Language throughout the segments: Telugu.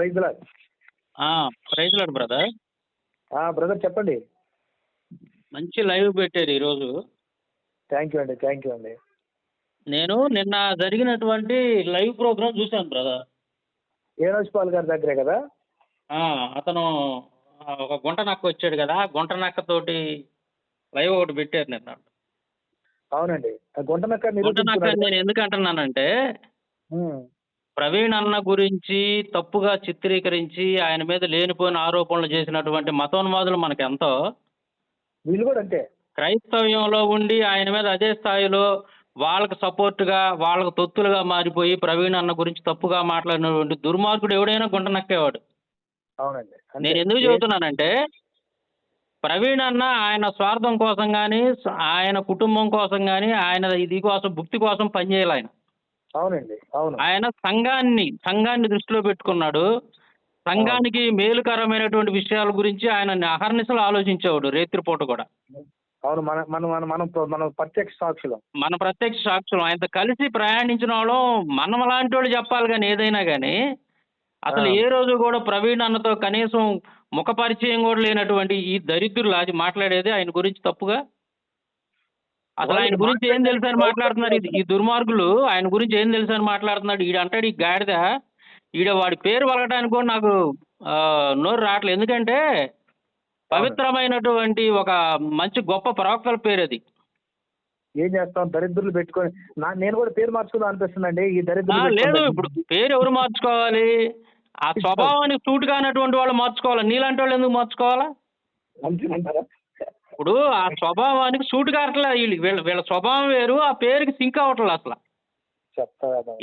Praise lord. Praise lord brother. Brother చెప్పండి. మంచి లైవ్ పెట్టారు ఈరోజు. థ్యాంక్ యూ అండి, థ్యాంక్ యూ అండి. నేను నిన్న జరిగినటువంటి లైవ్ ప్రోగ్రామ్ చూశాను బ్రదర్. ఏనోజ్ పాల్ గారి దగ్గరే కదా? అతను ఒక గుంట నక్క వచ్చాడు కదా, గుంట నక్కతోటి లైవ్ ఒకటి పెట్టారు నిన్న. అవునండి, గుంట నక్క గుంట నక్క నేను ఎందుకు అంటున్నానంటే, ప్రవీణ్ అన్న గురించి తప్పుగా చిత్రీకరించి ఆయన మీద లేనిపోయిన ఆరోపణలు చేసినటువంటి మతోన్మాదులు మనకు ఎంతో, వీళ్ళు కూడా అంతే క్రైస్తవ్యంలో ఉండి ఆయన మీద అదే స్థాయిలో వాళ్ళకు సపోర్ట్గా వాళ్ళకు తొత్తులుగా మారిపోయి ప్రవీణ్ అన్న గురించి తప్పుగా మాట్లాడినటువంటి దుర్మార్గుడు ఎవడైనా గుంట నక్కేవాడు. అవునండి. నేను ఎందుకు చెబుతున్నానంటే, ప్రవీణ్ అన్న ఆయన స్వార్థం కోసం కానీ ఆయన కుటుంబం కోసం కానీ ఆయన ఇది కోసం భుక్తి కోసం పనిచేయాలి ఆయన. అవునండి, అవును. ఆయన సంఘాన్ని దృష్టిలో పెట్టుకున్నాడు. సంఘానికి మేలుకరమైనటువంటి విషయాల గురించి ఆయన అహర్నిశలు ఆలోచించేవాడు, రేత్రిపూట కూడా. అవును, మన ప్రత్యక్ష సాక్షులం. మన ప్రత్యక్ష సాక్షులం. ఆయనతో కలిసి ప్రయాణించిన వాళ్ళు మనం లాంటి వాళ్ళు చెప్పాలి కానీ ఏదైనా కానీ, అసలు ఏ రోజు కూడా ప్రవీణ్ అన్నతో కనీసం ముఖ పరిచయం కూడా లేనటువంటి ఈ దరిద్రులు అది మాట్లాడేది ఆయన గురించి తప్పుగా. అసలు ఆయన గురించి ఏం తెలుసు అని మాట్లాడుతున్నారు ఈ దుర్మార్గులు. ఆయన గురించి ఏం తెలుసు అని మాట్లాడుతున్నాడు. ఈడ అంటాడు ఈ గాడిద, ఈడ వాడి పేరు వలగడానికి కూడా నాకు నోరు రావట్లేదు. ఎందుకంటే పవిత్రమైనటువంటి ఒక మంచి గొప్ప ప్రవక్తల పేరు అది. ఏం చేస్తాం, దరిద్రులు పెట్టుకొని నేను కూడా పేరు మార్చుకుందాం అనిపిస్తుందండి. ఈ దరిద్రులు లేదు, ఇప్పుడు పేరు ఎవరు మార్చుకోవాలి? ఆ స్వభావానికి సూట్ కానటువంటి వాళ్ళు మార్చుకోవాలి. నీలాంటి వాళ్ళు ఎందుకు మార్చుకోవాలా? అంతేనంటారా? ఇప్పుడు ఆ స్వభావానికి సూట్ కావట్లే. వీళ్ళ స్వభావం వేరు, ఆ పేరుకి సింక్ అవ్వట్లేదు అసలు.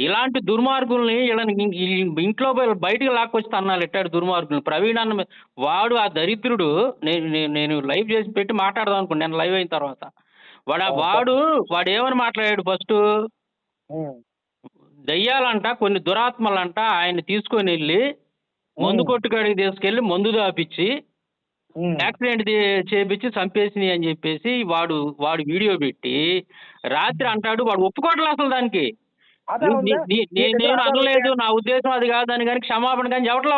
ఇలాంటి దుర్మార్గుల్ని వీళ్ళని ఇంట్లో బయటికి లాక్కొచ్చి తన్నాలి. ఎట్టాడు దుర్మార్గుల్ని. ప్రవీణ్ అన్న వాడు ఆ దరిద్రుడు. నేను లైవ్ చేసి పెట్టి మాట్లాడదాం అనుకోండి నేను లైవ్ అయిన తర్వాత. వాడు ఏమని మాట్లాడాడు ఫస్ట్, దయ్యాలంట కొన్ని దురాత్మలంట ఆయన్ని తీసుకొని వెళ్ళి మందు కొట్టుకాడికి తీసుకెళ్ళి మందు దాపిచ్చి యాక్సిడెంట్ చేపించి చంపేసినాయి అని చెప్పేసి వాడు వీడియో పెట్టి రాత్రి అంటాడు. వాడు ఒప్పుకోవట్లేదు అసలు దానికి. నేను అనలేదు, నా ఉద్దేశం అది కాదని కానీ క్షమాపణ కానీ చెప్పట్లా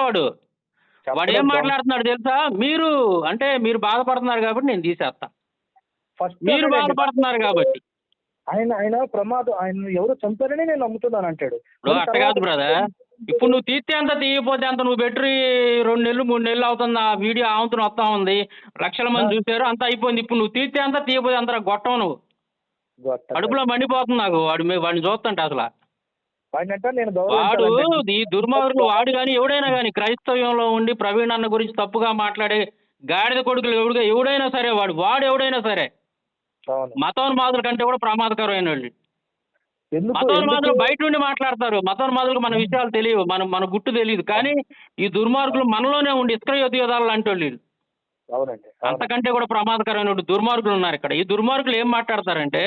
వాడు ఏం మాట్లాడుతున్నాడు తెలుసా? మీరు బాధపడుతున్నారు కాబట్టి నేను తీసేస్తా, మీరు బాధపడుతున్నారు కాబట్టి. ఆయన ప్రమాదం, ఆయన ఎవరు చంపారని నేను నమ్ముతున్నాను అంటాడు. అట్ట కాదు బ్రదర్. ఇప్పుడు నువ్వు తీస్తే అంత తీయపోతే అంత, నువ్వు పెట్టి 2 నెలలు 3 నెలలు అవుతుంది ఆ వీడియో ఆమెతో వస్తా ఉంది, లక్షల మంది చూశారు, అంత అయిపోయింది. ఇప్పుడు నువ్వు తీస్తే అంత తీయపోతే అంత గొట్టం నువ్వు. కడుపులో మండిపోతుంది నాకు వాడిని చూస్తుంటే అసలు. వాడు ఈ దుర్మార్గులు వాడు కానీ ఎవడైనా కానీ క్రైస్తవ్యంలో ఉండి ప్రవీణ్ అన్న గురించి తప్పుగా మాట్లాడే గాడిద కొడుకులు ఎవడైనా సరే వాడు ఎవడైనా సరే మతోన్మాదుల కంటే కూడా ప్రమాదకరమైన వాళ్ళు. మతోన్మాదులు బయట నుండి మాట్లాడతారు. మతోన్మాదులకు మన విషయాలు తెలియవు, మన గుట్టు తెలియదు. కానీ ఈ దుర్మార్గులు మనలోనే ఉండి ఇస్కరియోతు లాంటి వాళ్ళు. అంతకంటే కూడా ప్రమాదకరమైన దుర్మార్గులు ఉన్నారు ఇక్కడ. ఈ దుర్మార్గులు ఏం మాట్లాడతారంటే,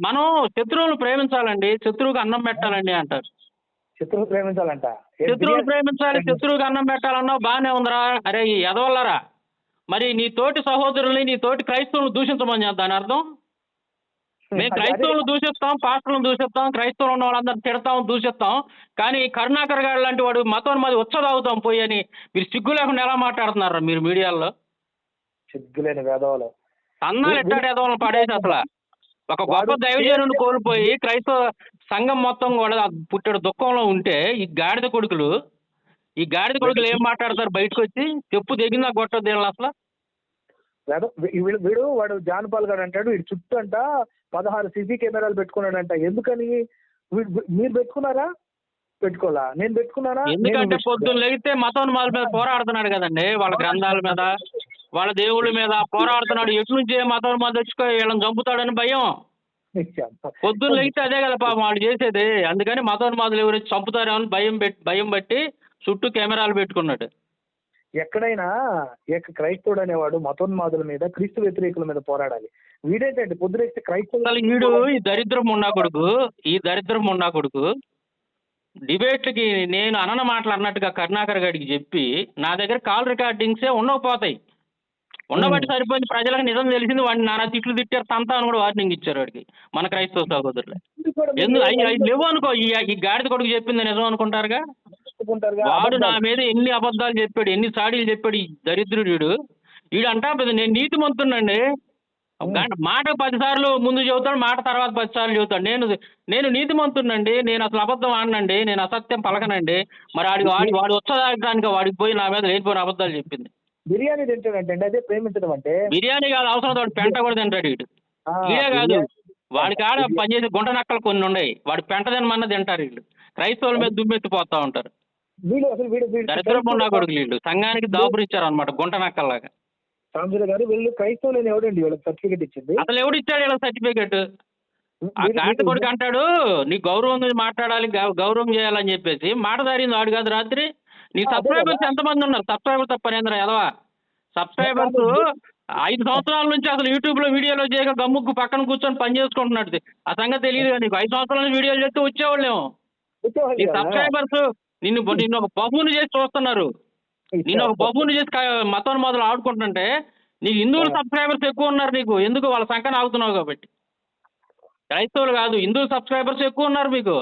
మనం శత్రువులను ప్రేమించాలండి, శత్రువుకి అన్నం పెట్టాలండి అంటారు. శత్రువు ప్రేమించాలంట, శత్రువులు ప్రేమించాలి, శత్రువుకి అన్నం పెట్టాలన్నావు బాగానే ఉందిరా. అరే ఎదవల్లరా, మరి నీ తోటి సహోదరుల్ని నీ తోటి క్రైస్తవులను దూషించమని దాని అర్థం. మేము క్రైస్తవులను దూషిస్తాం, పాస్టర్లను దూషిస్తాం, క్రైస్తవులు ఉన్న వాళ్ళందరినీ తిడతాం, దూషిస్తాం. కానీ కరుణాకర్ గారు లాంటి వాడు మతోన్మాది ఉచ్చదాగుతాం పోయి అని మీరు సిగ్గు లేకుండా ఎలా మాట్లాడుతున్నారా మీరు మీడియాలో? సిగ్గులేని వేదవాళ్ళు అన్నాలు ఎట్టాడు ఎదవాళ్ళని పడేసి అసలు. ఒక గొప్ప దైవజనుని కోల్పోయి క్రైస్తవ సంఘం మొత్తం కూడా పుట్టాడు దుఃఖంలో ఉంటే ఈ గాడిద కొడుకులు ఏం మాట్లాడతారు బయటకు వచ్చి? చెప్పు దిగిందా కొట్టదు అసలు. వాడు జాన్ పాల్ గారు అంటాడు, వీడు చుట్టూ అంట 16 CC కెమెరాలు పెట్టుకున్నాడంట. ఎందుకని? మీరు పెట్టుకున్నారా? పెట్టుకోవాలా? నేను పెట్టుకున్నానా? ఎందుకంటే పొద్దున్న లేగితే మతోన్మాదుల మీద పోరాడుతున్నాడు కదండి, వాళ్ళ గ్రంథాల మీద వాళ్ళ దేవుళ్ళ మీద పోరాడుతున్నాడు. ఎటు నుంచి మతోన్మాది వచ్చి వీళ్ళని చంపుతాడని భయం. పొద్దున్న లేగితే అదే కదా పాపం వాళ్ళు చేసేది. అందుకని మతోన్మాదులు ఎవరు వచ్చి చంపుతారేమో భయం బట్టి చుట్టూ కెమెరాలు పెట్టుకున్నాడు. ఎక్కడైనా క్రైస్తవుడు అనేవాడు మతోన్మాదుల మీద, క్రీస్తు వ్యతిరేకుల మీద పోరాడాలి. వీడేంటంటే పొద్దునేస్తే క్రైస్తవుడు ఈ దరిద్రం ఉన్నా కొడుకు డిబేట్లకి నేను అనన మాటలు అన్నట్టుగా కరుణాకర్ గారికి చెప్పి నా దగ్గర కాల్ రికార్డింగ్సే ఉండకపోతాయి. ఉండబట్టి సరిపోయింది. ప్రజలకు నిజం తెలిసింది. వాడిని నానా తిట్లు తిట్టారు, తంతా అని కూడా వార్నింగ్ ఇచ్చారు వాడికి మన క్రైస్తవ సహోదరులు. ఎందుకు అవి లేవు అనుకో, ఈ గాడిద కొడుకు చెప్పింది నిజం అనుకుంటారుగా. చెప్పుకుంటారుగా వాడు నా అబద్ధాలు. మీద ఎన్ని అబద్ధాలు చెప్పాడు, ఎన్ని చాడీలు చెప్పాడు ఈ దరిద్రుడు వీడు. వీడంట నేను నీతిమంతుడినండి. ఉమ్. మాట 10 సార్లు ముందు చెబుతాడు, మాట తర్వాత 10 సార్లు చెబుతాడు. నేను నీతిమంతుడినండి, నేను అసలు అబద్ధం ఆడనండి, నేను అసత్యం పలకనండి. మరి వాడు వచ్చేదానికి వాడికి పోయి నా మీద లేనిపోయిన అబద్ధాలు చెప్పింది. బిర్యానీ తింటాడంటే అండి అదే ప్రేమించడం అంటే. బిర్యానీ కాదు, అవసరం వాడు పెంట కూడా తింటాడు వీడు. ఆ, వీడే కాదు, బిర్యానీ. వాడి కాడ బిర్యానీ. పనిచేసే గుంట నక్కలు కొన్ని ఉన్నాయి. వాడు పెంట తినమన్నా తింటారు వీళ్ళు. క్రైస్తవుల మీద దుమ్మెత్తిపోతా ఉంటారు. వీడు అసలు వీడు దరిద్రపు నా కొడుకులు వీళ్ళు. సంఘానికి దాపురిచ్చారు అనమాట గుంట నక్కల్లాగా. సాంబశివరావు గారు వీళ్ళు క్రైస్తవులని ఎవడండి వీళ్ళకి సర్టిఫికేట్ ఇచ్చింది? అసలు ఎవడిచ్చాడు ఇలా సర్టిఫికెట్? ఆ కాంతి కొడుకు అంటాడు నీ గౌరవం మీద మాట్లాడాలి, గౌరవం చేయాలని చెప్పేసి మాట దారింది వాడు కాదు రాత్రి. నీ అదే సబ్స్క్రైబర్స్ కదా. ఎంతమంది ఉన్నారు? సబ్స్క్రైబర్ తప్పనేంద్ర ఎదవా. సబ్స్క్రైబర్స్ 5 సంవత్సరాల నుంచి అసలు యూట్యూబ్లో వీడియోలో చేయక గమ్ముకు పక్కన కూర్చొని పని చేసుకుంటున్నాడు. ఆ సంగతి తెలియదు కదా నీకు. 5 సంవత్సరాల నుంచి వీడియోలు చేస్తే వచ్చేవాళ్ళేమో. వచ్చేవాళ్ళు నీ కదా. సబ్స్క్రైబర్స్ నిన్ను ఒక బహుని చేసి చూస్తున్నారు. నిన్ను ఒక బహుని చేసి మతం మొదలు ఆడుకుంటుంటే నీకు హిందువుల సబ్స్క్రైబర్స్ ఎక్కువ ఉన్నారు నీకు. ఎందుకు? వాళ్ళ సంఖ్యను ఆగుతున్నావు కాబట్టి. క్రైస్తవులు కాదు, హిందువుల సబ్స్క్రైబర్స్ ఎక్కువ ఉన్నారు మీకు.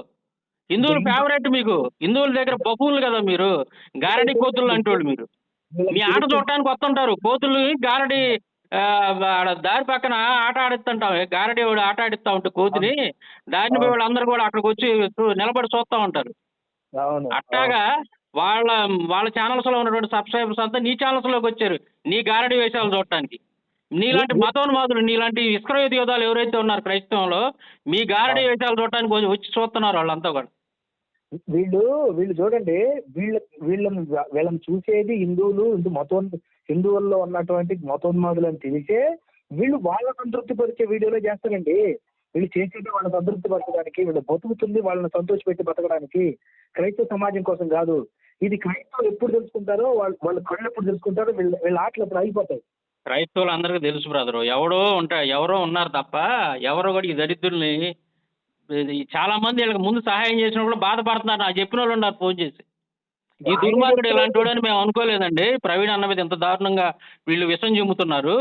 హిందువులు ఫేవరెట్ మీకు. హిందువుల దగ్గర బహువులు కదా మీరు. గారడి కోతులు అంటోళ్ళు మీరు. మీ ఆట చూడటానికి వస్తుంటారు. కోతులు గారడి ఆడ దారి పక్కన ఆట ఆడిస్తుంటాం. గారడి వాడు ఆట ఆడిస్తూ ఉంటే కోతిని దారిని పోయి వాళ్ళందరూ కూడా అక్కడికి వచ్చి నిలబడి చూస్తూ ఉంటారు. అవును. అట్టాగా వాళ్ళ ఛానల్స్ లో ఉన్నటువంటి సబ్స్క్రైబర్స్ అంతా నీ ఛానల్స్ లోకి వచ్చారు నీ గారడి వేషాలు చూడటానికి. నీలాంటి మతోన్మాదులు, నీలాంటి ఇస్కరయోతు యోధాలు ఎవరైతే ఉన్నారు క్రైస్తవంలో, మీ గారడి వేషాలు చూడటానికి వచ్చి చూస్తున్నారు వాళ్ళంతా కూడా. వీళ్ళు చూడండి, వీళ్ళని చూసేది హిందువులు, హిందువుల్లో ఉన్నటువంటి మతోన్మాదులు అని తెలిసే వీళ్ళు వాళ్ళ సంతృప్తి పరిచే వీడియోలో చేస్తారండి. వీళ్ళు చేసేది వాళ్ళని సంతృప్తి పరచడానికి, వీళ్ళు బతుకుతుంది వాళ్ళని సంతోషపెట్టి బతకడానికి, క్రైస్తవ సమాజం కోసం కాదు. ఇది క్రైస్తవులు ఎప్పుడు తెలుసుకుంటారో, వాళ్ళ కళ్ళు ఎప్పుడు తెలుసుకుంటారో వీళ్ళ ఆటలు అప్పుడు అయిపోతాయి. క్రైస్తవులు అందరికీ తెలుసు బ్రదరు. ఎవరో ఉన్నారు తప్ప ఎవరో కూడా ఈ దరిద్రుల్ని చాలా మంది వీళ్ళకి ముందు సహాయం చేసినప్పుడు బాధపడుతున్నారు. నాకు చెప్పిన వాళ్ళు ఉన్నారు ఫోన్ చేసి. ఈ దుర్మార్గుడు ఇలాంటి వాడని మేము అనుకోలేదండి. ప్రవీణ్ అన్న మీద ఇంత దారుణంగా వీళ్ళు విషం చిమ్ముతున్నారు.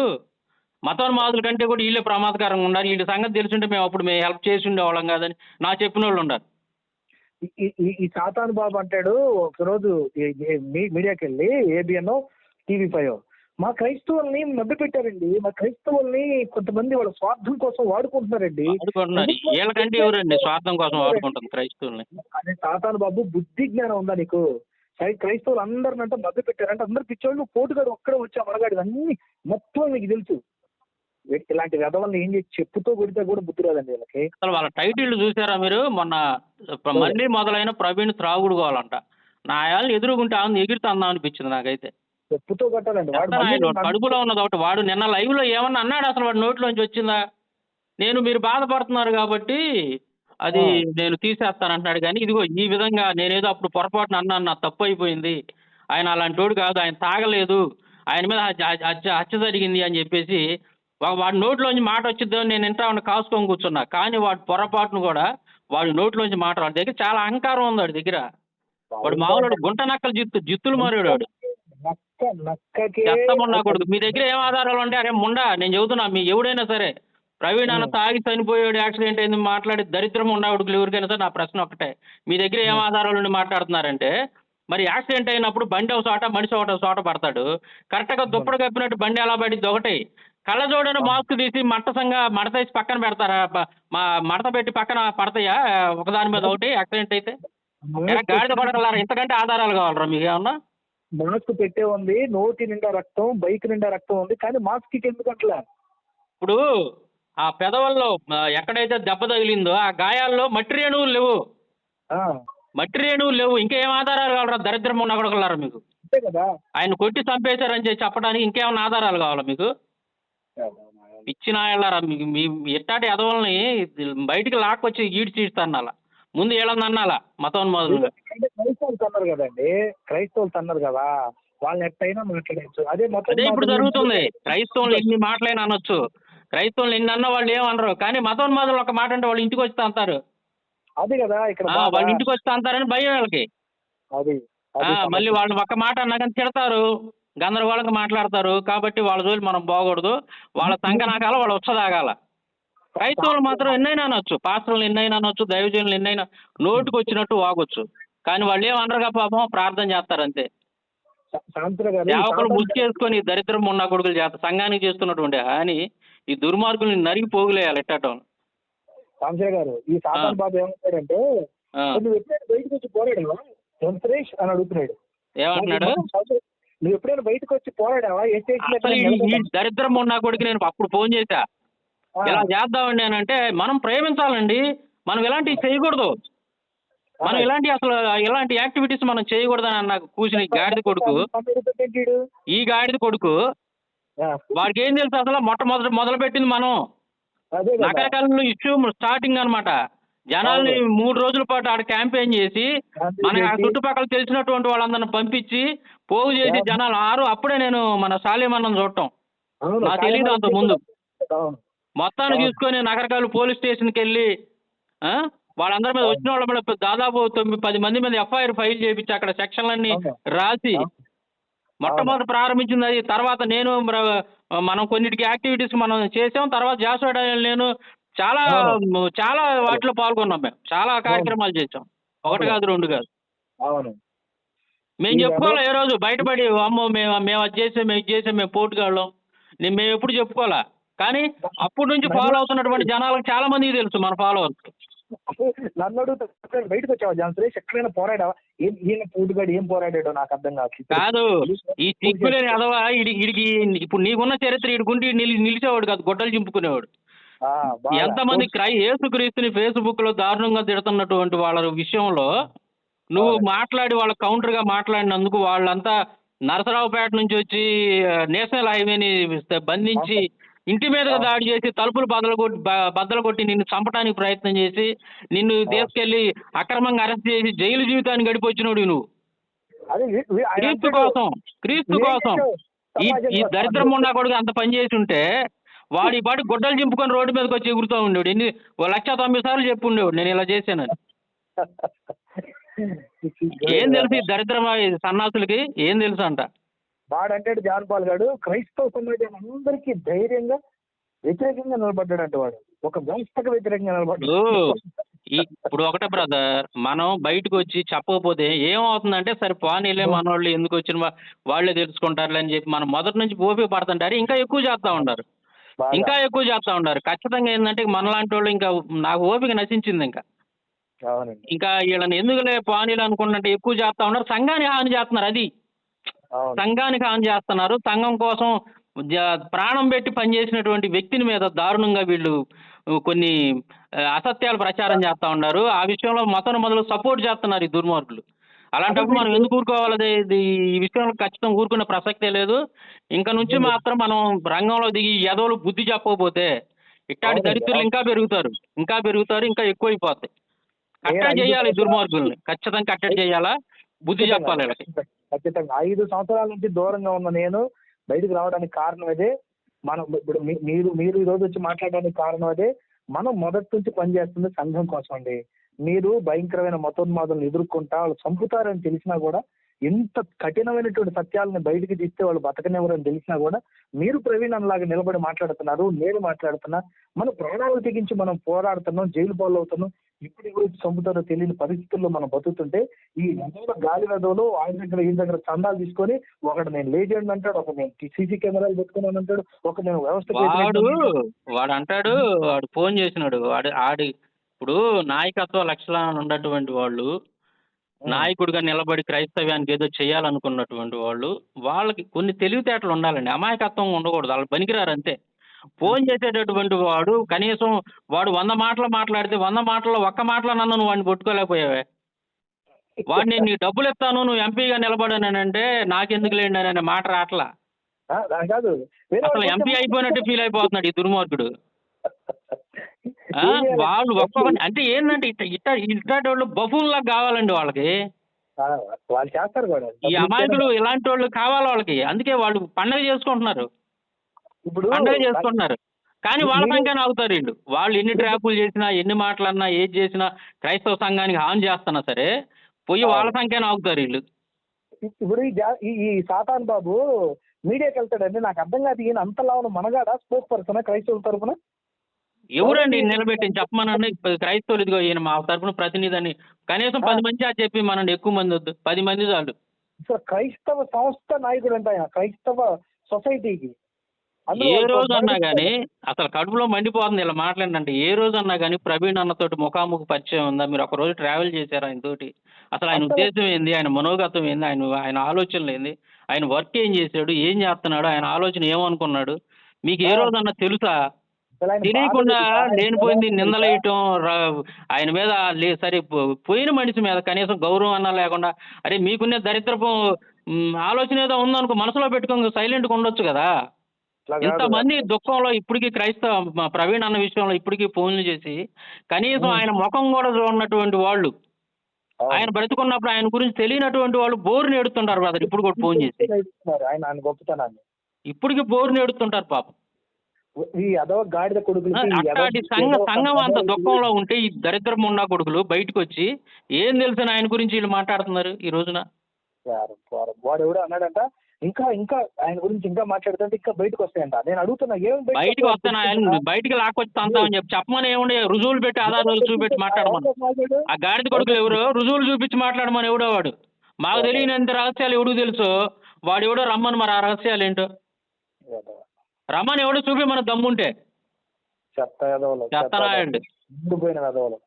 మతోన్మాదుల కంటే కూడా వీళ్ళే ప్రమాదకరంగా ఉన్నారు. వీళ్ళ సంగతి తెలుసుంటే మేము హెల్ప్ చేసి ఉండేవాళ్ళం కాదని నా చెప్పిన వాళ్ళు ఉన్నారు. ఈ సాతాను బాబు అంటాడు ఒకరోజు మీడియాకి వెళ్ళి, ఏబిఎన్, టీవీ5, మా క్రైస్తవుల్ని మభ్యపెట్టారండి, మా క్రైస్తవుల్ని కొంతమంది వాళ్ళ స్వార్థం కోసం వాడుకుంటున్నారండి. వీళ్ళకంటే ఎవరండి స్వార్థం కోసం వాడుకుంటుంది క్రైస్తవుల్ని? అదే సాతాను బాబు, బుద్ధి జ్ఞానం ఉందా నీకు? క్రైస్తవులు అందరినంటే మభ్యపెట్టారంటే అందరు పిచ్చోళ్ళు, పోటుగాడు ఒక్కడే వచ్చి అమరగాడు అన్ని మొత్తం నీకు తెలుసు. ఇలాంటి వ్యధవల్ని ఏం చేసి చెప్పుతో కొడితే కూడా బుద్ధి రాదండి వీళ్ళకి. అసలు వాళ్ళ టైటిల్ చూసారా మీరు? మొన్న మళ్ళీ మొదలైన ప్రవీణ్ త్రాగుడు గోలంట. నా వాళ్ళని ఎదురుగుంటే ఆమె ఎగిరితే అందాం అనిపించింది నాకైతే. చెప్పుతో కొట్టాలండి. కడుపులో ఉన్నది ఒకటి. వాడు నిన్న లైవ్ లో ఏమన్నా అన్నాడు? అసలు వాడు నోట్లోంచి వచ్చిందా? మీరు బాధపడుతున్నారు కాబట్టి అది నేను తీసేస్తానంటున్నాడు. కానీ ఇదిగో ఈ విధంగా నేనేదో అప్పుడు పొరపాటున అన్నాను, నా తప్పు అయిపోయింది, ఆయన అలాంటి వాడు కాదు, ఆయన తాగలేదు, ఆయన మీద హత్య జరిగింది అని చెప్పేసి వాడి నోట్లోంచి మాట వచ్చిద్దామని నేను ఇంటా కాసుకొని కూర్చున్నా. కానీ వాడు పొరపాటును కూడా వాడి నోట్లోంచి మాట, వాడి దగ్గర చాలా అహంకారం ఉంది వాడి దగ్గర. వాడు మామూలు గుంట నక్కలు జిత్తులు మారాడు వాడు. చెత్తముండా కొడుకు. మీ దగ్గర ఏం ఆధారాలు అంటే? అరే ముండా, నేను చెబుతున్నా, మీ ఎవడైనా సరే ప్రవీణ్ అన్న తాగి చనిపోయాడు, యాక్సిడెంట్ అయింది మాట్లాడి దరిద్రం ఉండా కొడుకులు ఎవరికైనా సరే నా ప్రశ్న ఒకటే, మీ దగ్గర ఏం ఆధారాలు ఉండి మాట్లాడుతున్నారంటే? మరి యాక్సిడెంట్ అయినప్పుడు బండి ఒక చోట, మనిషి ఒక చోట పడతాడు. కరెక్ట్గా దుప్పటి కప్పినట్టు బండి ఎలా పడిద్ది? ఒకటి కళ్ళజోడని మాస్క్ తీసి మడత వేసి పక్కన పెడతారా? మడత పెట్టి పక్కన పడతాయా ఒకదాని మీద ఒకటి యాక్సిడెంట్ అయితే? గాడిద పడగలరా? ఇంతకంటే ఆధారాలు కావాలరా మీకు ఏమన్నా? మాస్క్ పెట్టే ఉంది, నోటి నిండా రక్తం, బైక్ నిండా రక్తం ఉంది, కానీ మాస్క్ ఎందుకు అట్లా? ఇప్పుడు ఆ పెదవుల్లో ఎక్కడైతే దెబ్బ తగిలిందో ఆ గాయాల్లో మట్టి రేణువులు లేవు. మట్టి రేణువులు లేవు. ఇంకేం ఆధారాలు కావాలరా? దరిద్రం ఉన్న కొడగలరా మీకు? అంతే కదా. ఆయన కొట్టి చంపేశారని చెప్పడానికి ఇంకేమన్నా ఆధారాలు కావాలా మీకు? ఇచ్చిన వెళ్ళారా మీకు? మీ ఎట్టాటి ఎదవల్ని బయటికి లాక్కొచ్చి ఈడ్చిస్తాను ముందు వీళ్ళని అన్నాలా మతోన్మాదులుగా. క్రైస్తవులు తన్నారు కదండి, క్రైస్తవులు తన్నారు కదా, వాళ్ళని ఎట్టయినా మాట్లాడచ్చు. అదే ఇప్పుడు జరుగుతుంది. క్రైస్తవులు ఎన్ని మాటలైనా అనొచ్చు, క్రైస్తవులు ఎన్ని అన్న వాళ్ళు ఏమనరు. కానీ మతోన్మాదులు ఒక మాట అంటే వాళ్ళు ఇంటికి వచ్చి అంటారు. అదే కదా ఇక్కడ వాళ్ళు ఇంటికి వచ్చి అంటారని భయం వాళ్ళకి. మళ్ళీ వాళ్ళు ఒక్క మాట అన్నా కానీ తిడతారు, గందరగోళంగా మాట్లాడతారు. కాబట్టి వాళ్ళ జోలి మనం పోకూడదు. వాళ్ళ సంకనాకాల వాళ్ళు వచ్చదాగాల. క్రైస్తవులు మాత్రం ఎన్నైనా అనొచ్చు, పాస్టర్లు ఎన్నైనా అనొచ్చు, దైవజనులు ఎన్నైనా నోటుకు వచ్చినట్టు వాగొచ్చు. కానీ వాళ్ళు ఏమనరుగా పాపం, ప్రార్థన చేస్తారు అంతే. శాంతులు గారు, ఈ సేవకులు సాతాను ముసుకేసుకొని దరిద్రం ఉన్న కొడుకులు చేస్తారు సంఘానికి చేస్తున్నటువంటి హాని. ఈ దుర్మార్గుల్ని నరికి పోగులేయాలి ఎట్టటం. శాంతులు గారు, ఈ సాతాను బాబు ఏమంటాడంటే, నువ్వు ఎప్పుడైనా బయటకు వచ్చి పోరాడావా సురేష్ అని అడుగుతున్నాడు. ఏమంటున్నాడు? నువ్వు ఎప్పుడైనా బయటకు వచ్చి పోరాడావా? అసలు ఈ దరిద్రం ఉన్న కొడుకు నేను అప్పుడు ఫోన్ చేశా, ఇలా చేద్దామండి అని అంటే, మనం ప్రేమించాలండి, మనం ఇలాంటివి చేయకూడదు, మనం అసలు ఇలాంటి యాక్టివిటీస్ మనం చేయకూడదని నాకు కూసిన ఈ గాడిద కొడుకు, ఈ గాడిద కొడుకు వాడికి ఏం తెలుసు అసలు? మొదలు పెట్టింది మనం నగరకాలంలో ఇష్యూ స్టార్టింగ్ అన్నమాట. జనాల్ని 3 రోజుల పాటు ఆడ క్యాంపెయిన్ చేసి మన చుట్టుపక్కల తెలిసినటువంటి వాళ్ళందరిని పంపించి పోగు చేసి జనాలు అప్పుడే నేను మన సాలేమన్నం చూడటం నాకు తెలియదు అంత ముందు. మొత్తాన్ని తీసుకొని నగరకాలు పోలీస్ స్టేషన్కి వెళ్ళి వాళ్ళందరి మీద వచ్చిన వాళ్ళ మీద దాదాపు 9-10 మంది మీద ఎఫ్ఐఆర్ ఫైల్ చేయించి అక్కడ సెక్షన్లన్నీ రాసి మొట్టమొదటి ప్రారంభించింది అది. తర్వాత నేను మనం కొన్నిటికి యాక్టివిటీస్ మనం చేసాం. తర్వాత జాషువా నేను చాలా చాలా వాటిలో పాల్గొన్నాం. మేము చాలా కార్యక్రమాలు చేసాం, 1 కాదు 2 కాదు. మేము చెప్పుకోవాలి ఏ రోజు బయటపడి అమ్మో మేము అది చేసాం మేము ఇది చేసాం మేము పోటుగాళ్ళం మేము ఎప్పుడు చెప్పుకోవాలా. కానీ అప్పటి నుంచి ఫాలో అవుతున్నటువంటి జనాలకు చాలా మందికి తెలుసు మన ఫాలోవర్స్. నన్ను అడుగుతా బయటకు వచ్చావా జాన్ సురేష్, ఎక్కడైనా పోరాడావా? ఈయన పోటుగాడు ఏం పోరాడాడో నాకు అర్థం కాదు. ఈ సిగ్గులేని అదవా ఇడికి ఇప్పుడు నీకున్న చరిత్ర ఇడుకుంటే నిలిచేవాడు కాదు, గొడ్డలు చింపుకునేవాడు. ఎంతమంది యేసుక్రీస్తుని ఫేస్బుక్ లో దారుణంగా తిడుతున్నటువంటి వాళ్ళ విషయంలో నువ్వు మాట్లాడి వాళ్ళ కౌంటర్ గా మాట్లాడినందుకు వాళ్ళంతా నరసరావుపేట నుంచి వచ్చి నేషనల్ హైవేని బంధించి ఇంటి మీదగా దాడి చేసి తలుపులు బద్దలు కొట్టి నిన్ను చంపడానికి ప్రయత్నం చేసి నిన్ను తీసుకెళ్లి అక్రమంగా అరెస్ట్ చేసి జైలు జీవితాన్ని గడిపొచ్చినోడు నువ్వు. క్రీస్తు కోసం ఈ దరిద్రం ఉండా కూడా అంత పని చేసి ఉంటే వాడి పాటి గొడ్డలు చింపుకొని రోడ్డు మీదకి వచ్చి ఎగురుతూ ఉండేవాడు. 1,90,000 సార్లు చెప్పు ఉండేవాడు నేను ఇలా చేశానని. ఏం తెలుసు ఈ దరిద్రమా సన్నాసులకి ఏం తెలుసు అంట. వాడంటాడు జాన్ పాల్ గారు క్రైస్తవ సమాజం అందరికీ ధైర్యంగా వ్యతిరేకంగా నిలబడ్డాడంట. వాడు ఒక వ్యవస్థకు వ్యతిరేకంగా నిలబడ్డాడు. ఇప్పుడు ఒకటే బ్రదర్, మనం బయటకు వచ్చి చెప్పకపోతే ఏమవుతుందంటే సరే పోనీలే మన వాళ్ళు ఎందుకు వచ్చిన వాళ్ళే తెలుసుకుంటారులే అని చెప్పి మనం మొదటి నుంచి ఓపిక పడుతుంటారు. ఇంకా ఎక్కువ చేస్తూ ఉంటారు, ఇంకా ఎక్కువ చేస్తూ ఉంటారు. ఖచ్చితంగా ఏంటంటే మనలాంటి వాళ్ళు ఇంకా నాకు ఓపిక నశించింది. ఇంకా వీళ్ళని ఎందుకులే పోనీలు అనుకుంటే ఎక్కువ చేస్తూ ఉన్నారు. సంఘానికి హాని చేస్తున్నారు, అది సంఘానికి హాని చేస్తున్నారు. సంఘం కోసం ప్రాణం పెట్టి పనిచేసినటువంటి వ్యక్తిని మీద దారుణంగా వీళ్ళు కొన్ని అసత్యాలు ప్రచారం చేస్తూ ఉన్నారు. ఆ విషయంలో మొదలు సపోర్ట్ చేస్తున్నారు ఈ దుర్మార్గులు. అలాంటప్పుడు మనం ఎందుకు ఊరుకోవాలి? ఈ విషయంలో ఖచ్చితంగా ఊరుకునే ప్రసక్తే లేదు. ఇంకా నుంచి మాత్రం మనం రంగంలో దిగి ఎదవలు బుద్ధి చెప్పకపోతే ఇట్లాంటి దరిద్రులు ఇంకా పెరుగుతారు, ఇంకా ఎక్కువైపోతాయి. కట్టడి చేయాలి దుర్మార్గుల్ని, ఖచ్చితంగా కట్టడి చేయాలా, బుద్ధి చెప్పాలి వీళ్ళకి. ఖచ్చితంగా 5 సంవత్సరాల నుంచి దూరంగా ఉన్న నేను బయటకు రావడానికి కారణం అదే. మనం ఇప్పుడు మీరు ఈ రోజు వచ్చి మాట్లాడడానికి కారణం అదే. మనం మొదటి నుంచి పనిచేస్తుంది సంఘం కోసం అండి. మీరు భయంకరమైన మతోన్మాదులను ఎదుర్కొంటా వాళ్ళు చంపుతారని తెలిసినా కూడా, ఎంత కఠినమైనటువంటి సత్యాలను బయటికి తీస్తే వాళ్ళు బతకనివ్వరని తెలిసినా కూడా మీరు ప్రవీణ్ అన్నలాగా నిలబడి మాట్లాడుతున్నారు, నేను మాట్లాడుతున్నా. మన ప్రాణాలు తెగించి మనం పోరాడుతున్నాం, జైలు పాలు అవుతున్నాం. ఇప్పుడు ఎవరు చంపుతారో తెలియని పరిస్థితుల్లో మనం బతుకుతుంటే ఈ వెదవుల గాలి వెదవులు ఆయన దగ్గర ఈయన దగ్గర చందాలు తీసుకొని ఒకటి నేను లేజెండ్ అంటాడు, ఒక నేను సీసీ కెమెరాలు పెట్టుకున్నాను అంటాడు, ఒక నేను వ్యవస్థ వాడు అంటాడు. వాడు ఫోన్ చేసినాడు ఇప్పుడు నాయకత్వ లక్షణాలు ఉన్నటువంటి వాళ్ళు, నాయకుడిగా నిలబడి క్రైస్తవ్యానికి ఏదో చేయాలనుకున్నటువంటి వాళ్ళకి కొన్ని తెలివితేటలు ఉండాలండి. అమాయకత్వం ఉండకూడదు, వాళ్ళు పనికిరారు అంతే. ఫోన్ చేసేటటువంటి వాడు కనీసం వాడు 100 మాటలు మాట్లాడితే 100 మాటల్లో ఒక్క మాటలో నన్ను నువ్వు వాడిని పట్టుకోలేకపోయావే. వాడు నేను నీకు డబ్బులు ఇస్తాను నువ్వు ఎంపీగా నిలబడానంటే నాకెందుకు లేండి అనే మాట రాట్లా. అసలు ఎంపీ అయిపోయినట్టు ఫీల్ అయిపోతున్నాడు ఈ దుర్మార్గుడు. వాళ్ళు ఒక్కొక్క అంటే ఏంటంటే ఇట్లాంటి వాళ్ళు బఫూన్ లాగా కావాలండి వాళ్ళకి. వాళ్ళు చేస్తారు కూడా ఈ అమాయకులు ఇలాంటి వాళ్ళు కావాలి వాళ్ళకి. అందుకే వాళ్ళు పండగ చేసుకుంటున్నారు, కానీ వాళ్ళ సంఖ్యను ఆగుతారు వీళ్ళు. వాళ్ళు ఎన్ని ట్రాపులు చేసినా, ఎన్ని మాటలన్నా, ఏది చేసినా, క్రైస్తవ సంఘానికి హాని చేస్తున్నా సరే పోయి వాళ్ళ సంఖ్యను ఆగుతారు వీళ్ళు. ఇప్పుడు ఈ సాతాన్ బాబు మీడియాకి వెళ్తాడండి. నాకు అర్థం కాదు, ఈయన అంతలా ఉన్న మనగాడా స్పోక్ పర్సన్ క్రైస్తవుల తరఫున? ఎవరండి నిలబెట్టింది చెప్పమనండి. క్రైస్తవులు ఇదిగో ఈయన మా తరపున ప్రతినిధి అని కనీసం 10 మంది అది చెప్పి మనండి, ఎక్కువ మంది వద్దు, 10 మంది చాలు. అసలు క్రైస్తవ సంస్థ నాయకుడు అంట ఆయన, క్రైస్తవ సొసైటీకి. అందులో ఏ వాళ్ళు రోజు అన్నా బయటకు కానీ అసలు కడుపులో మండిపోతుంది ఇలా మాట్లాడినంటే. ఏ రోజు అన్నా కానీ ప్రవీణ్ అన్నతోటి ముఖాముఖి పరిచయం ఉందా? మీరు ఒక రోజు ట్రావెల్ చేశారు ఆయన తోటి? అసలు ఆయన అసలు ఉద్దేశం ఏంది? ఆయన మనోగతం ఏంది? ఆయన ఆలోచనలు ఏంది? ఆయన వర్క్ ఏం చేశాడు? ఏం చేస్తున్నాడు? ఆయన ఆలోచన ఏమనుకున్నాడు? మీకు ఏ ఆ, రోజన్నా తెలుసా? అసలు ఆయన బాధ తెలియకుండా తెలుసా? ఆయన లేనిపోయింది ప్రయాసం తెలుసా? నిందలేయటం, ఆయన మీద సరే పోయిన మనిషి మీద కనీసం గౌరవం అన్నా లేకుండా, అరే మీకున్న దరిద్రపు ఆలోచన ఏదో ఉందనుకో, మనసులో పెట్టుకొని సైలెంట్గా ఉండొచ్చు కదా. అట్లా కాదు. ఇంతమంది దుఃఖంలో ఇప్పటికీ ప్రవీణ్ అన్న విషయంలో ఇప్పటికీ ఫోన్లు చేసి కనీసం ఆయన ముఖం కూడా చూడనటువంటి వాళ్ళు, అవును. ఆయన బ్రతుకున్నప్పుడు ఆయన గురించి తెలియనటువంటి వాళ్ళు బోరుని ఎడుతుంటారు బ్రదర్. ఇప్పుడు కూడా ఫోన్ చేసి ఆయన గొప్పతనాన్ని ఇప్పటికీ బోరుని ఎడుతుంటారు పాపం. ఈ అదవ గాడిద కొడుకులకి ఈ అట్లాంటి సంఘం అంత దుఃఖంలో ఉంటే ఈ దరిద్రం ఉన్న కొడుకులు బయటకు వచ్చి ఏం తెలిసిన ఆయన గురించి వీళ్ళు మాట్లాడుతున్నారు ఈ రోజున. వాడు ఎవడో అన్నాడంట, ఇంకా ఇంకా ఆయన గురించి ఇంకా మాట్లాడుతుంటే ఇంకా బయటకు వస్తాయంట. నేను అడుగుతున్నా, ఏం బయటకు వస్తాను ఆయన బయటికి లాక్కొచ్చి తంతామని చెప్పమని ఏముండే, రుజువులు పెట్టి ఆధారాలు చూపెట్టి మాట్లాడమని. ఆ గాడిద కొడుకులు ఎవరో రుజువులు చూపించి మాట్లాడమని ఎవడో వాడు. మాకు తెలియనంత రహస్యాలు ఎవడు తెలుసో వాడు ఎవడో రమ్మని, మరి ఆ రహస్యాలు ఏంటో రమ్మని ఎవడో చూపి మన దమ్ముంటే. చెత్తనాయండి. పోయిన ఎదవలు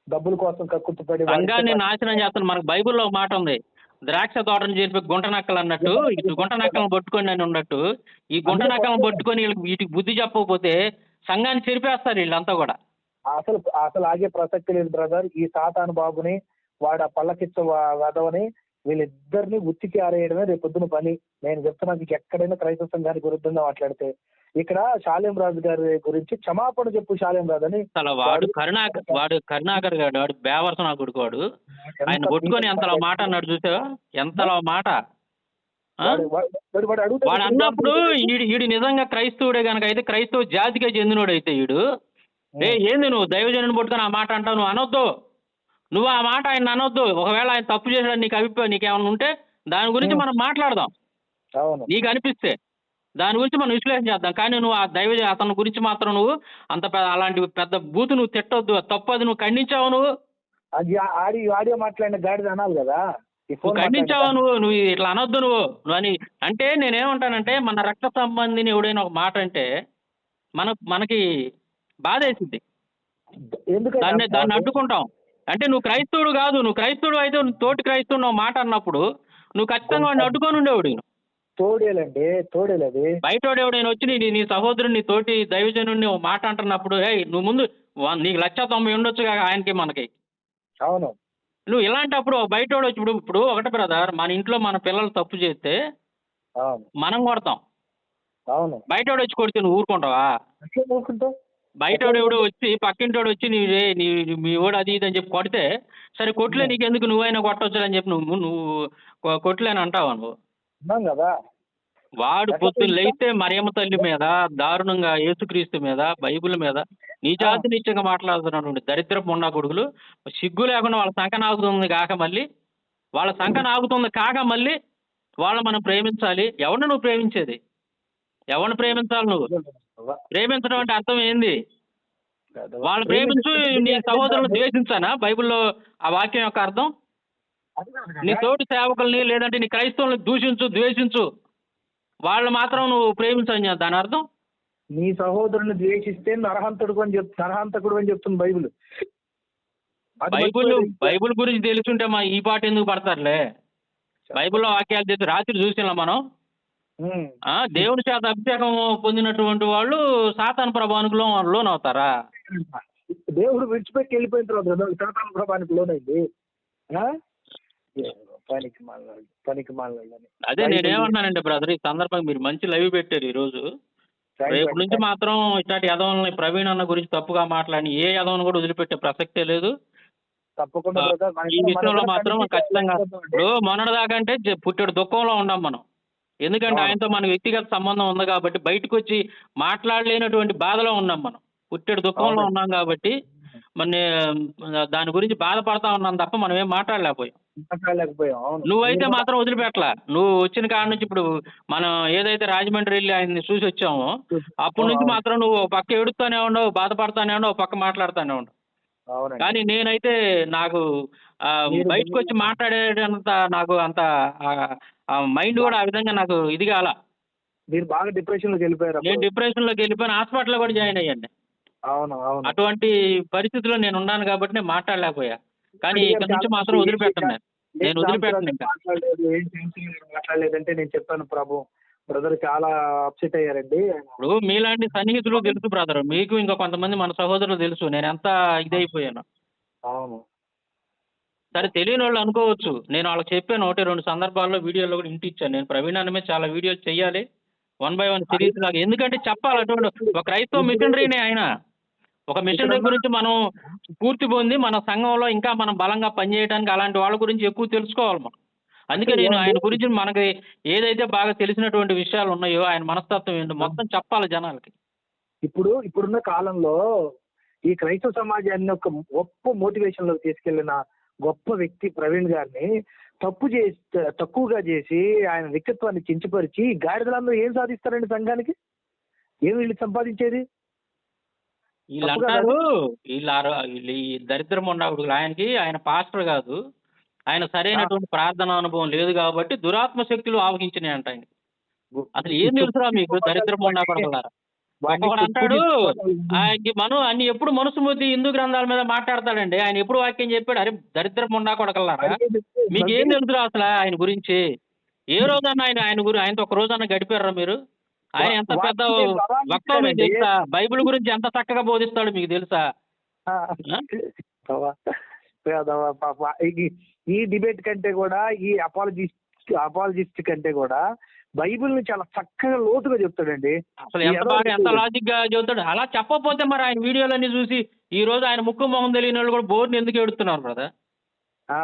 డబ్బుల కోసం కక్కుర్తిపడి సంఘాన్ని నాశనం చేస్తాను. మనకు బైబిల్లో ఒక మాట ఉంది, ద్రాక్ష తోటను చేసి గుంట నక్కలు అన్నట్టు, ఇటు గుంట నక్కలను పట్టుకొని అని ఉన్నట్టు ఈ గుంట నక్కలను పట్టుకొని వీటికి బుద్ధి చెప్పకపోతే సంఘాన్ని చెరిపేస్తారు వీళ్ళంతా కూడా. అసలు అసలు ఆగే ప్రసక్తి లేదు బ్రదర్. ఈ సాతాను బాబుని, వాడు ఆ పల్లకిచ్చ వదవని, వీళ్ళిద్దరిని ఉత్తికి ఆరేయడమే రేపు పొద్దున పని. నేను చెప్తున్నా, మీకు ఎక్కడైనా క్రైస్తవ సంఘానికి విరుద్ధంగా మాట్లాడితే ఇక్కడ శాలేం రాజు గారి గురించి క్షమాపణ చెప్పు శాలేం రాజు అని. అసలు వాడు కరుణాకర్ గాడు, వాడు బేవర్స నా కొడుకు వాడు. ఆయన కొట్టుకొని ఎంతలో మాట అన్నాడు చూసావా? ఎంతలో మాట. వాడు అన్నప్పుడు ఈడు నిజంగా క్రైస్తవుడే కనుక అయితే, క్రైస్తవ జాతికే చెందినోడైతే ఈడు ఏంది నువ్వు దైవజనుని పట్టుకొని ఆ మాట అంటావు? నువ్వు అనొద్దు, నువ్వు ఆ మాట ఆయన అనొద్దు. ఒకవేళ ఆయన తప్పు చేసాడు నీకు అభిప్రాయం, నీకేమైనా ఉంటే దాని గురించి మనం మాట్లాడదాం. నీకు అనిపిస్తే దాని గురించి మనం విశ్లేషణ చేద్దాం. కానీ నువ్వు ఆ అతని గురించి మాత్రం నువ్వు అంత అలాంటి పెద్ద బూతు నువ్వు తిట్టొద్దు. తప్పు అది నువ్వు ఖండించావు. నువ్వు ఆడియో మాట్లాడిన గాడిద అనాలి కదా. ఖండించావు. నువ్వు ఇట్లా అనొద్దు నువ్వు అని అంటే నేనేమంటానంటే, మన రక్త సంబంధిని ఎవడైనా ఒక మాట అంటే మనకి బాధ వేసింది. దాన్ని అడ్డుకుంటాం. అంటే నువ్వు క్రైస్తవుడు కాదు, నువ్వు క్రైస్తవుడు అయితే తోటి క్రైస్తవుడు మాట అన్నప్పుడు నువ్వు ఖచ్చితంగా వాడిని అడ్డుకొని ఉండేవాడు. తోడేలేదు బయటోడు ఎవడైనా వచ్చి నీ సహోదరుని తోటి దైవజనుడిని మాట అంటున్నప్పుడు నువ్వు ముందు నీకు 190 ఉండొచ్చు ఆయనకి మనకి. అవును. నువ్వు ఇలాంటప్పుడు బయటోడు వచ్చి ఇప్పుడు ఒకటి బ్రదర్, మన ఇంట్లో మన పిల్లలు తప్పు చేస్తే మనం కొడతాం. అవును. బయటోడు వచ్చి కొడితే నువ్వు ఊరుకుంటావా? బయటోడు ఎవడో వచ్చి పక్కింటోడు వచ్చి మీ ఓడు అది ఇది అని చెప్పి కొడితే, సరే కొట్లే నీకెందుకు, నువ్వైనా కొట్టొచ్చు అని చెప్పి నువ్వు కొట్లేని అంటావా నువ్వు? కదా. వాడు పొద్దున్న లేస్తే మరియమ్మ తల్లి మీద, దారుణంగా యేసుక్రీస్తు మీద, బైబిల్ మీద నీచాతి నీచంగా మాట్లాడుతున్నటువంటి దరిద్రపు ఉండా కొడుకులు సిగ్గు లేకుండా వాళ్ళ సంఖ నాగుతుంది కాక మళ్ళీ వాళ్ళు మనం ప్రేమించాలి. ఎవరిని నువ్వు ప్రేమించేది? ఎవరిని ప్రేమించాలి నువ్వు? ప్రేమించడం అంటే అర్థం ఏంది? వాళ్ళు ప్రేమించు, నీ సహోదరులను ద్వేషించానా బైబిల్లో ఆ వాక్యం యొక్క అర్థం? నీ తోటి సేవకుల్ని లేదంటే నీ క్రైస్తవుల్ని దూషించు, ద్వేషించు, వాళ్ళు మాత్రం నువ్వు ప్రేమించని దాని అర్థం? నీ సహోదరుని ద్వేషిస్తే నరహంతకుడు అని చెప్తుంది బైబిల్. బైబిల్ గురించి తెలుసుంటే మా ఈ పాట ఎందుకు పడతారులే? బైబిల్లో వాక్యాలు చేసి రాత్రి చూసినా మనం దేవుని చేత అభిషేకం పొందినటువంటి వాళ్ళు సాతాను ప్రభావానికి లోనవుతారా? దేవుడు విడిచిపెట్టి వెళ్ళిపోయిన తర్వాత సాతాను ప్రభావానికి లోనైంది. పనికి మాలని అదే నేనేమన్నానండి బ్రదర్, ఈ సందర్భంగా మీరు మంచి లైవ్ పెట్టారు ఈ రోజు. రేపు నుంచి మాత్రం ఇట్లాంటి యదవల్ని, ప్రవీణ్ అన్న గురించి తప్పుగా మాట్లాడి ఏ యదవను కూడా వదిలిపెట్టే ప్రసక్తే లేదు. తప్పకుండా ఈ విషయంలో మాత్రం ఖచ్చితంగా ఇప్పుడు మొన్నటిదాకా అంటే పుట్టెడు దుఃఖంలో ఉన్నాం మనం. ఎందుకంటే ఆయనతో మన వ్యక్తిగత సంబంధం ఉంది కాబట్టి బయటకు వచ్చి మాట్లాడలేనటువంటి బాధలో ఉన్నాం మనం. పుట్టెడు దుఃఖంలో ఉన్నాం కాబట్టి మరి దాని గురించి బాధపడతా ఉన్నాను తప్ప మనం ఏం మాట్లాడలేకపోయాం. మాట్లాడలేకపోయాం. అవును. నువ్వైతే మీరు కూడా మాత్రం వదిలిపెట్టలా. నువ్వు వచ్చిన కాడ నుంచి ఇప్పుడు మనం ఏదైతే రాజమండ్రి వెళ్ళి ఆయన్ని చూసి వచ్చామో అప్పటి నుంచి అవును. మాత్రం నువ్వు ఒక పక్క ఏడుస్తానే ఉండవు, బాధపడతానే ఉండవు, ఒక పక్క మాట్లాడుతానే ఉండవు. అవునండి. కానీ నేనైతే నాకు మీరు బయటకు వచ్చి మాట్లాడేటంత నాకు అంత మైండ్ కూడా ఆ విధంగా నాకు ఇది కాల. మీరు బాగా డిప్రెషన్‌లోకి వెళ్ళిపోయారు నేను అప్పుడు. డిప్రెషన్‌లోకి వెళ్ళిపోయాను. హాస్పిటల్‌లో కూడా జాయిన్ అయ్యాను. అవును. అవును. అటువంటి పరిస్థితిలో నేను ఉన్నాను కాబట్టి నేను మాట్లాడలేకపోయా. కానీ అడిగారు ఇక్కడి నుంచి చాలా మాత్రం మంది వదిలిపెట్టను నేను. నేను వదిలిపెట్టను ఇంకా. మాట్లాడలేదు, ఏం టెన్షన్ లేదు, మాట్లాడలేదంటే నేను చెప్పాను ప్రభు బ్రదర్ చాలా అప్సెట్ అయ్యారండి. ఇప్పుడు మీలాంటి సన్నిహితులు తెలుసు బ్రదర్. మీకు ఇంకా కొంతమంది మన సహోదరులు తెలుసు. నేనెంత ఇదైపోయానో. అవును. సరే తెలియనోళ్ళు అనుకోవచ్చు. నేను వాళ్ళకి చెప్పాను 1, 2 సందర్భాల్లో వీడియోలో కూడా ఇంటిచ్చాను. నేను ప్రవీణ్ అన్న మీద చాలా వీడియోస్ చెయ్యాలి. 1 బై 1 సిరీస్ లాగా. ఎందుకంటే చెప్పాలి అటువంటి ఒక క్రైస్తవ మిషనరీనే ఆయన. ఒక మిషనరీ ఇక్కడున్న గురించి మనం స్ఫూర్తి పొంది మన సంఘంలో ఇంకా మనం బలంగా పనిచేయడానికి అలాంటి వాళ్ళ గురించి ఎక్కువ తెలుసుకోవాలి మనం. అందుకే నేను ఆయన గురించి మనకి ఏదైతే బాగా తెలిసినటువంటి విషయాలు ఉన్నాయో ఆయన మనస్తత్వం ఏంటో మొత్తం చెప్పాలి జనాలకి. ఇప్పుడున్న కాలంలో ఈ క్రైస్తవ సమాజాన్ని ఒక గొప్ప మోటివేషన్‌లోకి తీసుకెళ్లిన గొప్ప వ్యక్తి ప్రవీణ్ గారిని తక్కువగా చేసి ఆయన వ్యక్తిత్వాన్ని కించపరిచి గాడిదలందరూ ఏం సాధిస్తారండి సంఘానికి? ఏం వీళ్ళు సంపాదించేది? వీళ్ళు తప్పు కదా అంటారు అది? వీళ్ళు ఈ దరిద్రం ఉండకూడదు. ఆయన పాస్టర్ కాదు. ఆయన ఆ! సరైనటువంటి ప్రార్థనా అనుభవం లేదు కాబట్టి దురాత్మ శక్తులు ఆవహించినాయి అంట ఆయనకి. అసలు ఏం ఈ చెప్పు తెలుసురా మీకు దరిద్రం తీసుకోవటానికి ఉండకూడదులారా. వాడిని ఒక్కొక్కడు చెప్పు అంటాడు తీసుకోవటం ఆయనకి అన్ని ఎప్పుడు మనుస్మృతి హిందూ గ్రంథాల మీద మాట్లాడతాడండి. ఆయన ఎప్పుడు వాక్యం చెప్పాడు అరే దరిద్రం ఉండకూడదులారా. మీకేం తెలుసురా అసలు ఆయన గురించి? ఏ రోజన్నా ఆయనతో ఒక రోజన్నా గడిపారా మీరు? ఆయన ఎంత పెద్ద వాడిని నేను వక్త మీకు గమనించానండి. తెలుసా? బైబిల్ గురించి ఎంత చక్కగా బోధిస్తాడో మీకు తెలుసా? ఆ! ఆ? అవ్వ. పేదవా పాప ఈ డిబేట్ కంటే కూడా ఈ అపాలజిస్ట్ కంటే కూడా బైబిల్‌ని చాలా చక్కగా లోతుగా చెప్తాడండి. అసలు ఈ ఎంత ఎదవ బాగా ఎంత చెప్పేది. లాజిక్‌గా చెబుతాడు. అలా చెప్పకపోతే మరి ఆయన వీడియోలన్నీ చూసి ఈ రోజు ఆయన ముక్కు మొహం తెలియనోళ్ళు కూడా బోరున ఎందుకు ఏడుస్తున్నారు బ్రదర్? ఆ!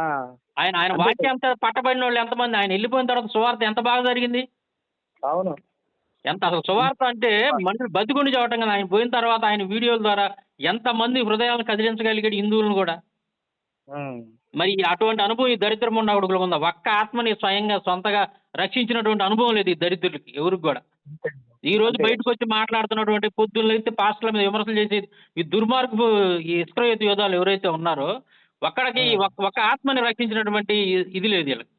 ఆయన అంతే కదా! వాక్యం అంతా పట్టబడినోళ్ళు ఎంతమంది? ఆయన వెళ్ళిపోయిన తర్వాత సువార్త ఎంత బాగా జరిగింది? అవును. అసలు సువార్త అంటే మనుషులు బతికుండి చెప్పటం కదా! ఆయన పోయిన తర్వాత ఆయన వీడియోల ద్వారా ఎంతమంది హృదయాలను కదిలించగలిగాడు హిందువులను కూడా. హ్మ్. మరి అటువంటి అనుభవం ఈ దరిద్రం ఉండకూడదు ఉందా? ఒక్క ఆత్మని స్వయంగా సొంతగా రక్షించినటువంటి అనుభవం లేదు ఈ దరిద్రులకి ఎవరికి కూడా. అంతే. ఈ రోజు అంతే కదా! బయటకొచ్చి మాట్లాడుతున్నటువంటి పొద్దున్న లేస్తే పాస్టర్ల మీద విమర్శలు చేసి ఈ దుర్మార్గపు ఈ ఇస్రాయేలు యోధాలు ఎవరైతే ఉన్నారో ఒక్కడికి హ్మ్. ఒక ఆత్మని రక్షించినటువంటి ఇది లేదు వీళ్ళకి.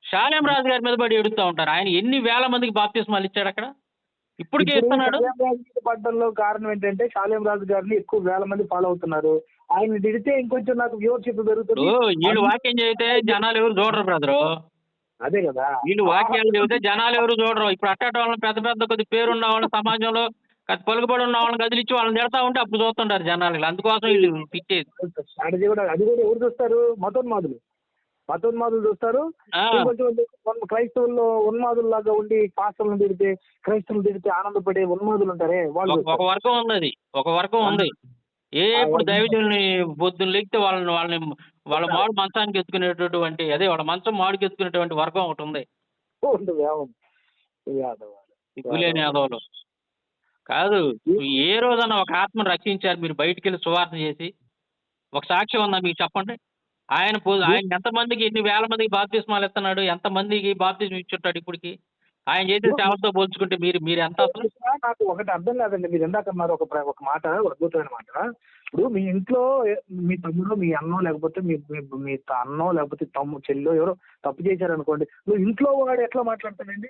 షాలేం రాజు గారి మీద పడి ఏడుస్తా ఉంటారు. ఆయన ఎన్ని వేల మందికి బాప్తిస్మాలు ఇచ్చాడు అక్కడ? ఇప్పటికే ఇప్పుడు ఇస్తున్నాడు. షాలేం రాజు మీద పడడంలో కారణం ఏంటంటే షాలేం రాజు గారిని ఎక్కువ వేల మంది ఫాలో అవుతున్నారు. ఆయన్ని తిడితే ఇంకొంచెం నాకు వ్యూవర్‌షిప్ పెరుగుతుంది. వీళ్ళు వాక్యం చెబితే జనాలు ఎవరు చూడరు బ్రదరు. అదే కదా! వీళ్ళు వాక్యాలు చెబితే జనాలు ఎవరు చూడరు. ఇప్పుడు అట్టాటి వాళ్ళని పెద్ద పెద్ద కొద్ది పేరున్న వాళ్ళని సమాజంలో పలుకుబడి ఉన్న వాళ్ళని కదిలిచ్చి వాళ్ళని తిడతా ఉంటే అప్పుడు చూస్తుంటారు జనాలు. అందుకోసం వీళ్ళు తిట్టేది. స్ట్రాటజీ కూడా అది కూడా ఎవరు చూస్తారు? మతోన్మాదులు. మతోన్మాదులు చూస్తారు. ఆ! ఇంకొంచెం క్రైస్తవుల్లో ఉన్మాదుల్లాగా ఉండి పాస్టర్లను తిడితే, క్రైస్తవులను తిడితే ఆనందపడే ఉన్మాదులు ఉంటారే వాళ్ళు ఒక చూస్తారు. వర్గం ఉంది. ఒక వర్గం ఆ! ఉంది. ఆ ఇప్పుడు వర్గం దైవజనుల్ని పొద్దున్న లెగిస్తే వాళ్ళని వాళ్ళ కొట్టాలి. మాడు మంచానికి ఎత్తుకునేటటువంటి వాళ్ళ మంచం మాడుకి ఎత్తుకునేటువంటి వర్గం ఒకటుంది. ఉంటుంది. అవును. యాదవాలు. సిగ్గులేని యాదవులు. కాదు. ఏ రోజన్నా ఒక ఆత్మను రక్షించారు మీరు బయటికెళ్ళి సువార్త చేసి? ఒక సాక్ష్యం ఉందా మీకు చెప్పండి? ఆయన ఎంతమందికి ఎన్ని వేల మందికి బాప్తిస్మాలు ఇస్తున్నాడు? ఎంతమందికి బాప్తిస్మం ఇచ్చుంటాడు ఇప్పటికి? ఆయన చేసిన సేవలతో పోల్చుకుంటే మీరెంత అసలు? నాకు ఒకటి అర్థం కాదండి. మీరు ఇందాక అన్నారు ఒక మాట, ఒక అద్భుతమైన మాట. ఇప్పుడు మీ ఇంట్లో మీ తమ్ముడో, మీ అన్నో లేకపోతే మీ మీ మీ అన్నో లేకపోతే చెల్లో ఎవరో తప్పు చేశారనుకోండి. నువ్వు ఇంట్లో వాడు ఎట్లా మాట్లాడతాడండి?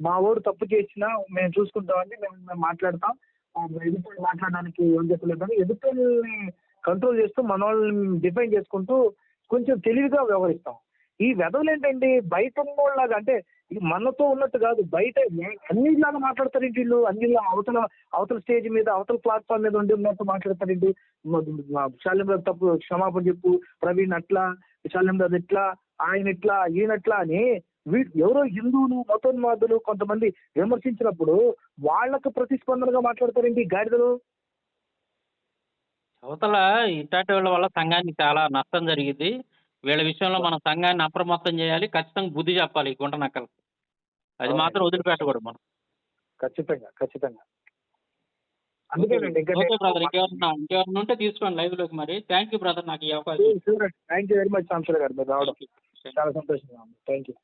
మా వోడు తప్పు చేసినా మేము చూసుకుంటామండి. మేము మాట్లాడతాం. ఎదుటోళ్ళు మాట్లాడడానికి యోగ్యత లేదని ఎదుటోళ్ళని కంట్రోల్ చేస్తూ మనోళ్ళని డిఫైన్ చేసుకుంటూ కొంచెం తెలివిగా వ్యవహరిస్తాం. ఈ వెధవలేంటండి బయట ఉన్నోళ్ళలాగా అంటే మనతో ఉన్నట్టు కాదు. బయట అన్నిలాగా మాట్లాడతారేంటి వీళ్ళు? అన్నిలా అవతల స్టేజ్ మీద అవతల ప్లాట్ఫామ్ మీద ఉండి ఉన్నట్టు మాట్లాడతారేంటి? శాలిం రాజు తప్పు క్షమాపణ చెప్పు, ప్రవీణ్ అట్లా, శాలిం రాజు ఇట్లా, ఆయన ఇట్లా, ఈయనట్లా అని ఎవరో హిందువులు మతోన్మాదులు కొంతమంది విమర్శించినప్పుడు వాళ్ళకు ప్రతిస్పందనగా మాట్లాడతారేంటి గాడిదలు? అవతల ఇట్లాంటి వాళ్ళ వల్ల సంఘానికి చాలా నష్టం జరిగిద్ది. వీళ్ళ విషయంలో మనం సంఘాన్ని అప్రమత్తం చేయాలి. ఖచ్చితంగా బుద్ధి చెప్పాలి ఈ గుంట నక్కలకి. అది మాత్రం అవునండి. వదిలిపెట్టకూడదు మనం. ఖచ్చితంగా. ఖచ్చితంగా. అందుకేనండి ఇంకా ఓకే బ్రదర్, ఇంకెవరన్నా ఉంటే తీసుకోండి లైవ్లోకి. మరి థ్యాంక్ యూ బ్రదర్ నాకు ఈ అవకాశం. Thank you very much Sambasivarao గారు మీరు రావడం థ్యాంక్ యూ. చాలా సంతోషంగా ఉంది. Thank you.